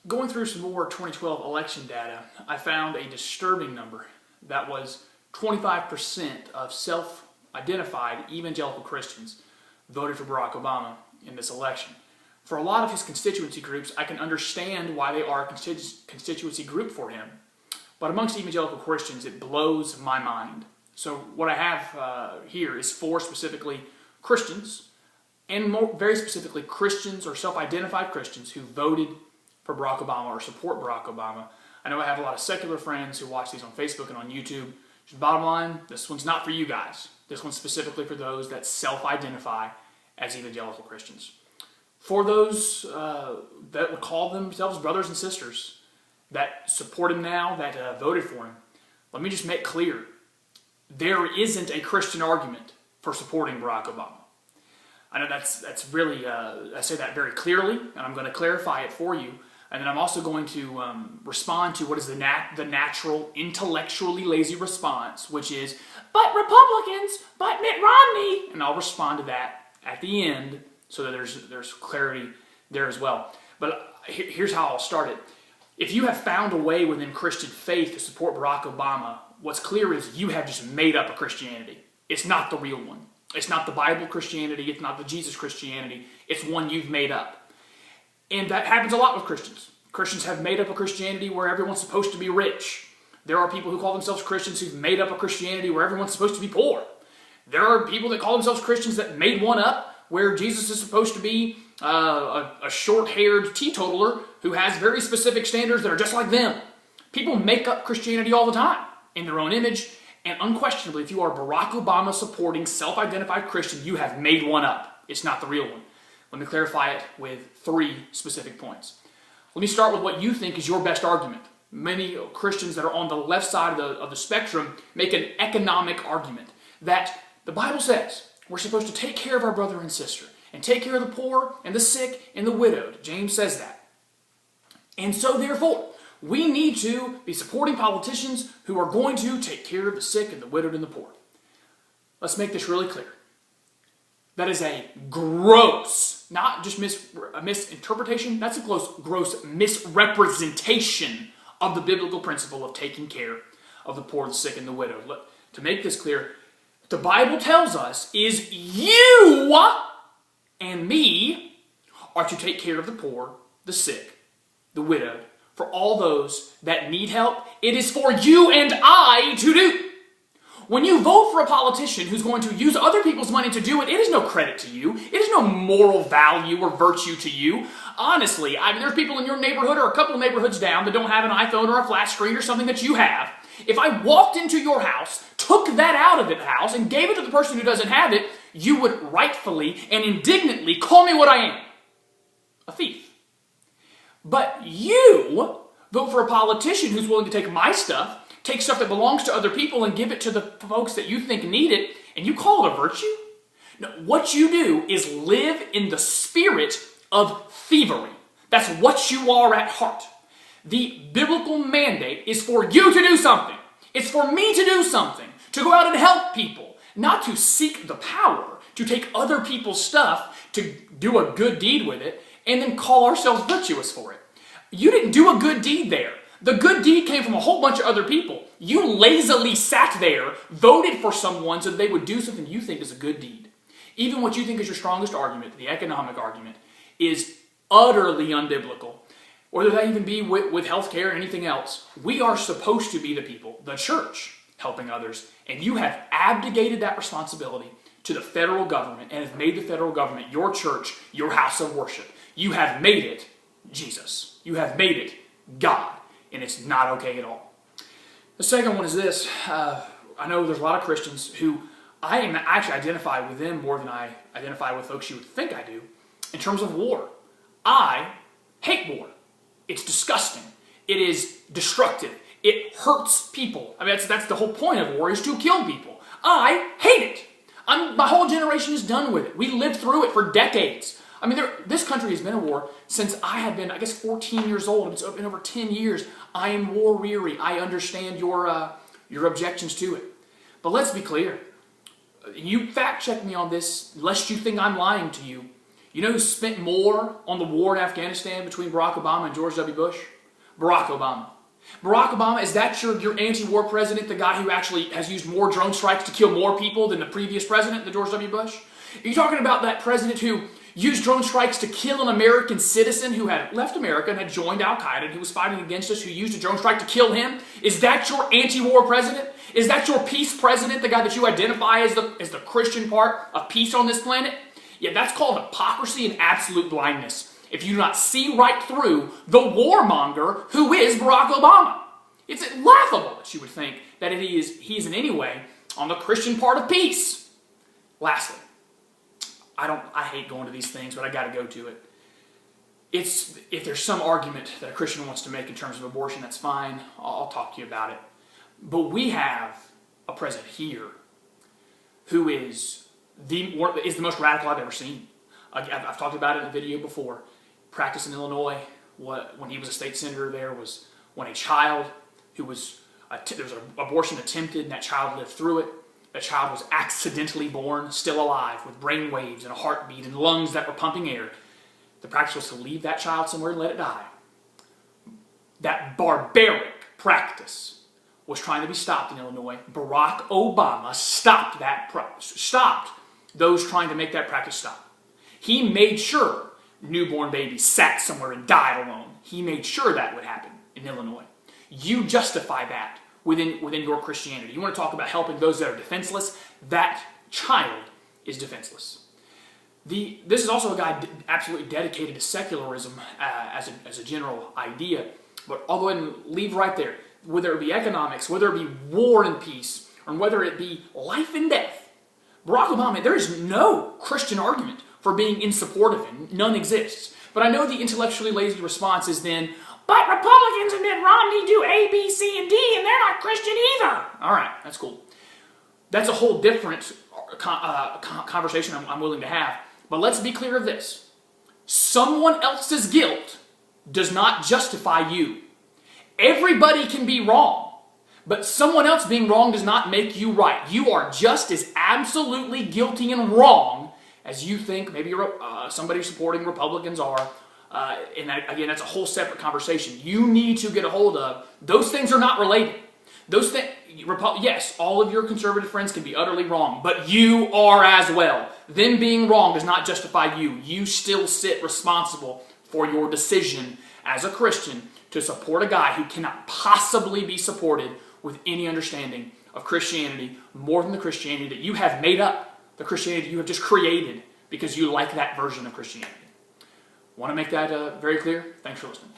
Going through some more 2012 election data, I found a disturbing number that was 25% of self-identified evangelical Christians voted for Barack Obama in this election. For a lot of his constituency groups, I can understand why they are a constituency group for him. But amongst evangelical Christians, it blows my mind. So what I have here is four specifically Christians, and very specifically Christians or self-identified Christians who voted for Barack Obama or support Barack Obama. I know I have a lot of secular friends who watch these on Facebook and on YouTube. Just bottom line, this one's not for you guys. This one's specifically for those that self-identify as evangelical Christians. For those that would call themselves brothers and sisters, that support him now, that voted for him, let me just make clear, there isn't a Christian argument for supporting Barack Obama. I know that's really, I say that very clearly, and I'm going to clarify it for you. And then I'm also going to respond to what is the natural, intellectually lazy response, which is, but Republicans, but Mitt Romney. And I'll respond to that at the end so that there's clarity there as well. But here's how I'll start it. If you have found a way within Christian faith to support Barack Obama, what's clear is you have just made up a Christianity. It's not the real one. It's not the Bible Christianity. It's not the Jesus Christianity. It's one you've made up. And that happens a lot with Christians. Christians have made up a Christianity where everyone's supposed to be rich. There are people who call themselves Christians who've made up a Christianity where everyone's supposed to be poor. There are people that call themselves Christians that made one up where Jesus is supposed to be a short-haired teetotaler who has very specific standards that are just like them. People make up Christianity all the time in their own image, and unquestionably, if you are a Barack Obama supporting self-identified Christian, you have made one up. It's not the real one. Let me clarify it with three specific points. Let me start with what you think is your best argument. Many Christians that are on the left side of the spectrum make an economic argument that the Bible says we're supposed to take care of our brother and sister and take care of the poor and the sick and the widowed. James says that. And so therefore, we need to be supporting politicians who are going to take care of the sick and the widowed and the poor. Let's make this really clear. That is a gross, not just misinterpretation, that's a gross misrepresentation of the biblical principle of taking care of the poor, the sick, and the widow. To make this clear, the Bible tells us is you and me are to take care of the poor, the sick, the widowed, for all those that need help. It is for you and I to do. When you vote for a politician who's going to use other people's money to do it, it is no credit to you. It is no moral value or virtue to you. Honestly, I mean, there's people in your neighborhood or a couple of neighborhoods down that don't have an iPhone or a flat screen or something that you have. If I walked into your house, took that out of the house, and gave it to the person who doesn't have it, you would rightfully and indignantly call me what I am. A thief. But you vote for a politician who's willing to take my stuff, take stuff that belongs to other people and give it to the folks that you think need it, and you call it a virtue? No, what you do is live in the spirit of thievery. That's what you are at heart. The biblical mandate is for you to do something. It's for me to do something, to go out and help people, not to seek the power, to take other people's stuff, to do a good deed with it, and then call ourselves virtuous for it. You didn't do a good deed there. The good deed came from a whole bunch of other people. You lazily sat there, voted for someone so that they would do something you think is a good deed. Even what you think is your strongest argument, the economic argument, is utterly unbiblical. Whether that even be with healthcare or anything else. We are supposed to be the people, the church, helping others. And you have abdicated that responsibility to the federal government and have made the federal government your church, your house of worship. You have made it Jesus. You have made it God. And it's not okay at all. The second one is this. I know there's a lot of Christians who I actually identify with them more than I identify with folks you would think I do in terms of war. I hate war. It's disgusting. It is destructive. It hurts people. I mean, that's the whole point of war, is to kill people. I hate it. My whole generation is done with it. We lived through it for decades. I mean, this country has been at war since I had been, I guess, 14 years old. It's been over 10 years. I am war-weary. I understand your objections to it. But let's be clear. You fact-check me on this, lest you think I'm lying to you. You know who spent more on the war in Afghanistan between Barack Obama and George W. Bush? Barack Obama. Barack Obama, is that your anti-war president, the guy who actually has used more drone strikes to kill more people than the previous president, the George W. Bush? Are you talking about that president who used drone strikes to kill an American citizen who had left America and had joined Al-Qaeda and who was fighting against us, who used a drone strike to kill him? Is that your anti-war president? Is that your peace president, the guy that you identify as the Christian part of peace on this planet? Yeah, that's called hypocrisy and absolute blindness. If you do not see right through the warmonger who is Barack Obama. It's laughable that you would think that he is in any way on the Christian part of peace. Lastly, I hate going to these things, but I got to go to it. If there's some argument that a Christian wants to make in terms of abortion, that's fine. I'll talk to you about it. But we have a president here who is the most radical I've ever seen. I've talked about it in a video before. Practice in Illinois, when he was a state senator there, was when a child who was, there was an abortion attempted and that child lived through it. The child was accidentally born, still alive, with brain waves and a heartbeat and lungs that were pumping air. The practice was to leave that child somewhere and let it die. That barbaric practice was trying to be stopped in Illinois. Barack Obama stopped that practice, stopped those trying to make that practice stop. He made sure newborn babies sat somewhere and died alone. He made sure that would happen in Illinois. You justify that within your Christianity. You want to talk about helping those that are defenseless? That child is defenseless. This is also a guy absolutely dedicated to secularism as a general idea, but I'll go ahead and leave right there. Whether it be economics, whether it be war and peace, or whether it be life and death, Barack Obama, there is no Christian argument for being in support of him. None exists. But I know the intellectually lazy response is then, but Republicans and Mitt Romney do A, B, C, and D, and they're not Christian either. All right, that's cool. That's a whole different conversation I'm willing to have. But let's be clear of this. Someone else's guilt does not justify you. Everybody can be wrong, but someone else being wrong does not make you right. You are just as absolutely guilty and wrong as you think maybe somebody supporting Republicans are. And again, that's a whole separate conversation. You need to get a hold of. Those things are not related. Those things, yes, all of your conservative friends can be utterly wrong, but you are as well. Them being wrong does not justify you. You still sit responsible for your decision as a Christian to support a guy who cannot possibly be supported with any understanding of Christianity more than the Christianity that you have made up, the Christianity you have just created because you like that version of Christianity. Want to make that very clear? Thanks for listening.